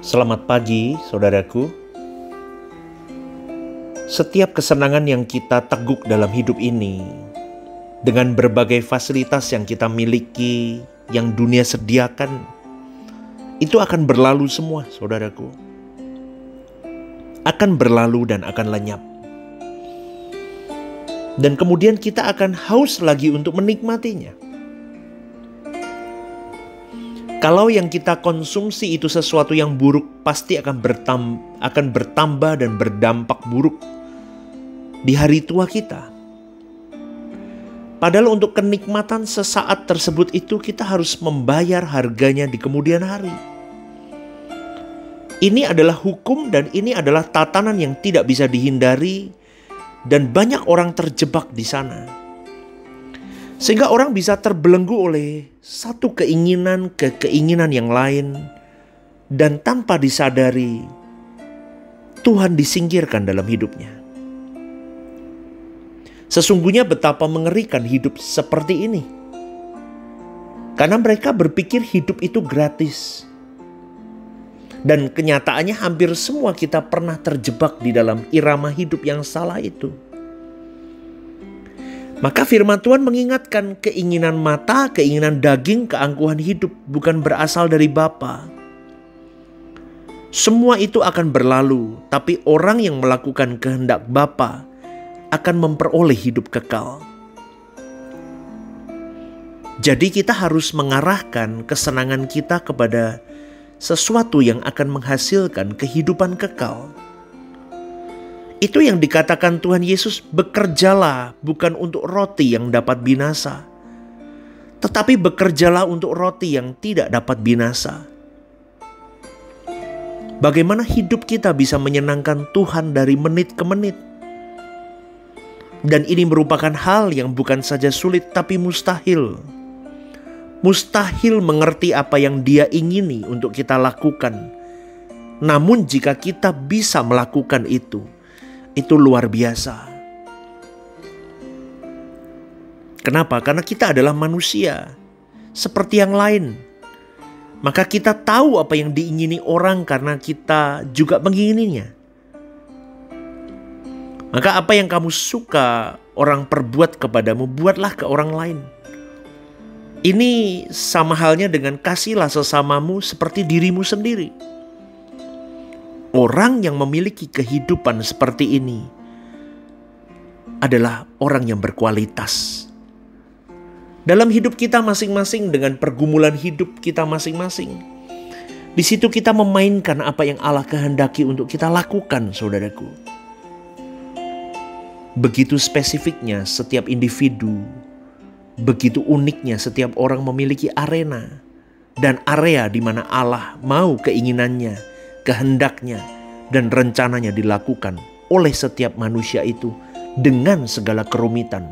Selamat pagi, saudaraku. Setiap kesenangan yang kita teguk dalam hidup ini, dengan berbagai fasilitas yang kita miliki, yang dunia sediakan, itu akan berlalu semua, saudaraku. Akan berlalu dan akan lenyap. Dan kemudian kita akan haus lagi untuk menikmatinya. Kalau yang kita konsumsi itu sesuatu yang buruk, pasti akan bertambah dan berdampak buruk di hari tua kita. Padahal untuk kenikmatan sesaat tersebut itu kita harus membayar harganya di kemudian hari. Ini adalah hukum dan ini adalah tatanan yang tidak bisa dihindari dan banyak orang terjebak di sana. Sehingga orang bisa terbelenggu oleh satu keinginan ke keinginan yang lain. Dan tanpa disadari, Tuhan disingkirkan dalam hidupnya. Sesungguhnya betapa mengerikan hidup seperti ini. Karena mereka berpikir hidup itu gratis. Dan kenyataannya hampir semua kita pernah terjebak di dalam irama hidup yang salah itu. Maka firman Tuhan mengingatkan keinginan mata, keinginan daging, keangkuhan hidup bukan berasal dari Bapa. Semua itu akan berlalu, tapi orang yang melakukan kehendak Bapa akan memperoleh hidup kekal. Jadi kita harus mengarahkan kesenangan kita kepada sesuatu yang akan menghasilkan kehidupan kekal. Itu yang dikatakan Tuhan Yesus, bekerjalah bukan untuk roti yang dapat binasa, tetapi bekerjalah untuk roti yang tidak dapat binasa. Bagaimana hidup kita bisa menyenangkan Tuhan dari menit ke menit? Dan ini merupakan hal yang bukan saja sulit tapi mustahil. Mustahil mengerti apa yang Dia ingini untuk kita lakukan. Namun jika kita bisa melakukan itu luar biasa. Kenapa? Karena kita adalah manusia seperti yang lain. Maka kita tahu apa yang diingini orang karena kita juga mengingininya. Maka apa yang kamu suka orang perbuat kepadamu, buatlah ke orang lain. Ini sama halnya dengan kasihlah sesamamu seperti dirimu sendiri. Orang yang memiliki kehidupan seperti ini adalah orang yang berkualitas. Dalam hidup kita masing-masing dengan pergumulan hidup kita masing-masing. Di situ kita memainkan apa yang Allah kehendaki untuk kita lakukan, saudaraku. Begitu spesifiknya setiap individu. Begitu uniknya setiap orang memiliki arena dan area di mana Allah mau keinginannya, kehendaknya, dan rencananya dilakukan oleh setiap manusia itu dengan segala kerumitan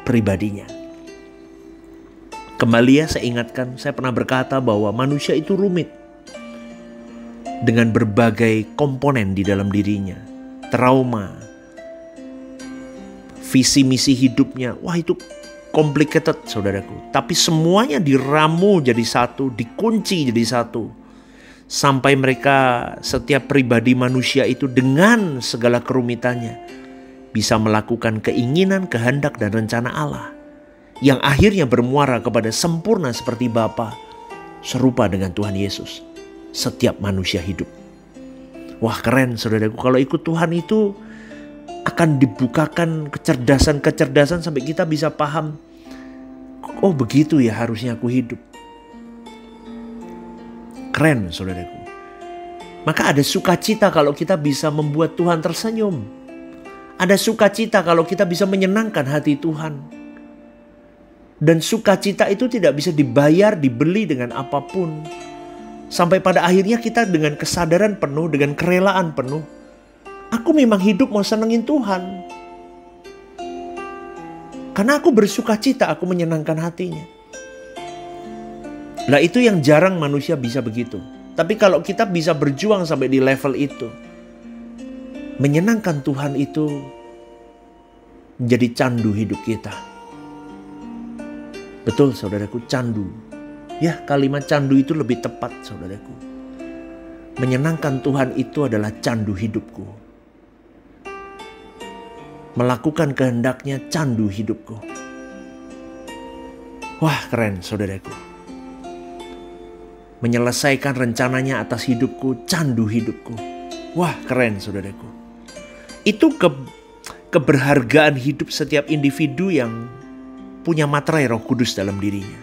pribadinya. Kembali ya, saya ingatkan, saya pernah berkata bahwa manusia itu rumit dengan berbagai komponen di dalam dirinya. Trauma, visi misi hidupnya, wah itu complicated, saudaraku. Tapi semuanya diramu jadi satu, dikunci jadi satu. Sampai mereka, setiap pribadi manusia itu dengan segala kerumitannya bisa melakukan keinginan, kehendak, dan rencana Allah. Yang akhirnya bermuara kepada sempurna seperti Bapa, serupa dengan Tuhan Yesus. Setiap manusia hidup. Wah keren, saudaraku. Kalau ikut Tuhan itu akan dibukakan kecerdasan-kecerdasan sampai kita bisa paham. Oh begitu ya harusnya aku hidup. Keren, saudaraku. Maka ada sukacita kalau kita bisa membuat Tuhan tersenyum. Ada sukacita kalau kita bisa menyenangkan hati Tuhan. Dan sukacita itu tidak bisa dibayar, dibeli dengan apapun. Sampai pada akhirnya kita dengan kesadaran penuh, dengan kerelaan penuh. Aku memang hidup mau senengin Tuhan. Karena aku bersukacita, aku menyenangkan hatinya. Nah itu yang jarang manusia bisa begitu. Tapi kalau kita bisa berjuang sampai di level itu, menyenangkan Tuhan itu menjadi candu hidup kita. Betul saudaraku, candu. Ya, kalimat candu itu lebih tepat saudaraku. Menyenangkan Tuhan itu adalah candu hidupku. Melakukan kehendaknya candu hidupku. Wah, keren saudaraku. Menyelesaikan rencananya atas hidupku, candu hidupku. Wah, keren saudaraku. Itu keberhargaan hidup setiap individu yang punya materai Roh Kudus dalam dirinya.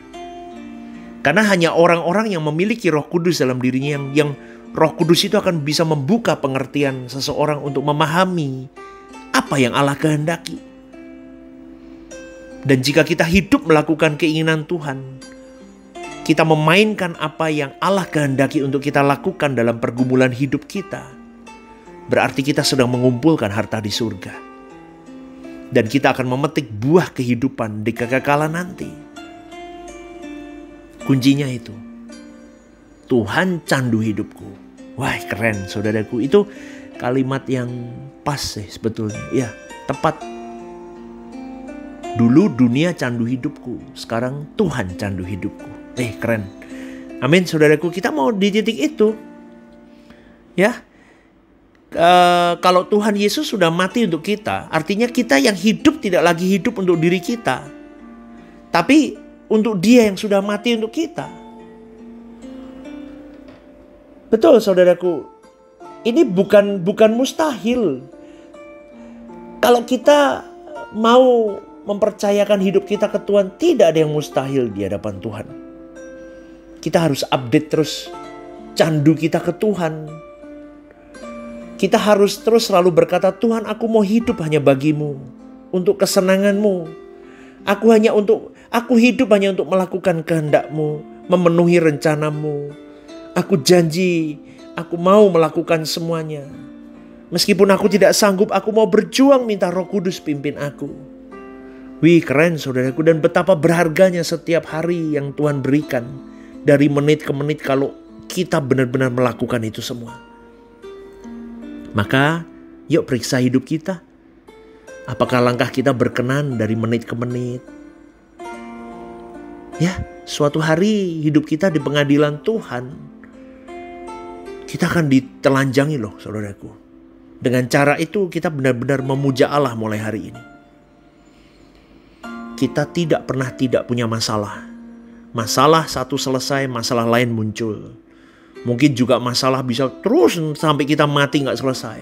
Karena hanya orang-orang yang memiliki Roh Kudus dalam dirinya yang Roh Kudus itu akan bisa membuka pengertian seseorang untuk memahami apa yang Allah kehendaki. Dan jika kita hidup melakukan keinginan Tuhan, kita memainkan apa yang Allah kehendaki untuk kita lakukan dalam pergumulan hidup kita, berarti kita sedang mengumpulkan harta di surga. Dan kita akan memetik buah kehidupan di kekekalan nanti. Kuncinya itu, Tuhan candu hidupku. Wah, keren saudaraku. Itu kalimat yang pas sih sebetulnya. Ya, tepat. Dulu dunia candu hidupku, sekarang Tuhan candu hidupku. Keren. Amin saudaraku, kita mau di titik itu. Ya. Kalau Tuhan Yesus sudah mati untuk kita, artinya kita yang hidup tidak lagi hidup untuk diri kita, tapi untuk Dia yang sudah mati untuk kita. Betul saudaraku, ini bukan mustahil. Kalau kita mau mempercayakan hidup kita ke Tuhan, tidak ada yang mustahil di hadapan Tuhan. Kita harus update terus candu kita ke Tuhan. Kita harus terus selalu berkata, Tuhan, aku mau hidup hanya bagimu, untuk kesenanganmu. Aku hidup hanya untuk melakukan kehendakmu, memenuhi rencanamu. Aku janji, aku mau melakukan semuanya. Meskipun aku tidak sanggup, aku mau berjuang minta Roh Kudus pimpin aku. Wih, keren saudaraku, dan betapa berharganya setiap hari yang Tuhan berikan. Dari menit ke menit kalau kita benar-benar melakukan itu semua. Maka yuk periksa hidup kita. Apakah langkah kita berkenan dari menit ke menit? Ya, suatu hari hidup kita di pengadilan Tuhan, kita akan ditelanjangi loh saudaraku. Dengan cara itu kita benar-benar memuja Allah mulai hari ini. Kita tidak pernah tidak punya masalah. Masalah satu selesai, masalah lain muncul. Mungkin juga masalah bisa terus sampai kita mati gak selesai.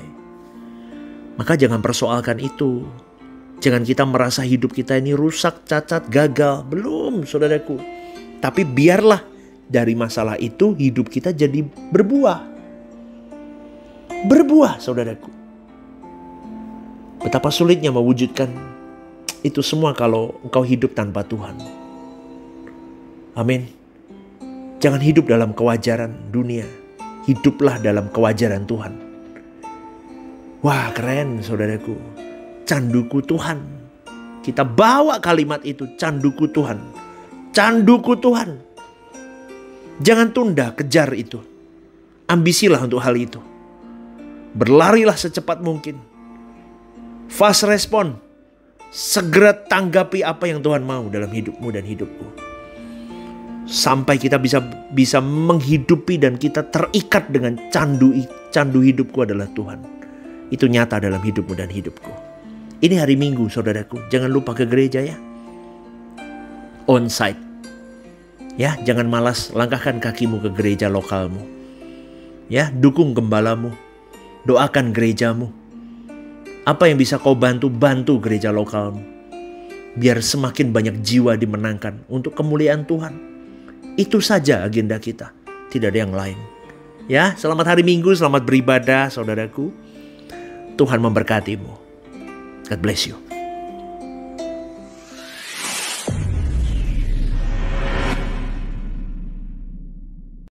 Maka jangan persoalkan itu. Jangan kita merasa hidup kita ini rusak, cacat, gagal. Belum saudaraku. Tapi biarlah dari masalah itu hidup kita jadi berbuah. Berbuah saudaraku. Betapa sulitnya mewujudkan itu semua kalau engkau hidup tanpa Tuhan. Amin. Jangan hidup dalam kewajaran dunia. Hiduplah dalam kewajaran Tuhan. Wah, keren saudaraku. Canduku Tuhan. Kita bawa kalimat itu, canduku Tuhan. Canduku Tuhan. Jangan tunda, kejar itu. Ambisilah untuk hal itu. Berlarilah secepat mungkin. Fast respon. Segera tanggapi apa yang Tuhan mau dalam hidupmu dan hidupku. Sampai kita bisa menghidupi dan kita terikat dengan candu hidupku adalah Tuhan. Itu nyata dalam hidupmu dan hidupku. Ini hari Minggu saudaraku. Jangan lupa ke gereja ya. On-site. Ya, jangan malas, langkahkan kakimu ke gereja lokalmu. Ya, dukung gembalamu. Doakan gerejamu. Apa yang bisa kau bantu gereja lokalmu. Biar semakin banyak jiwa dimenangkan untuk kemuliaan Tuhan. Itu saja agenda kita, tidak ada yang lain. Ya, selamat hari Minggu, selamat beribadah saudaraku. Tuhan memberkatimu. God bless you.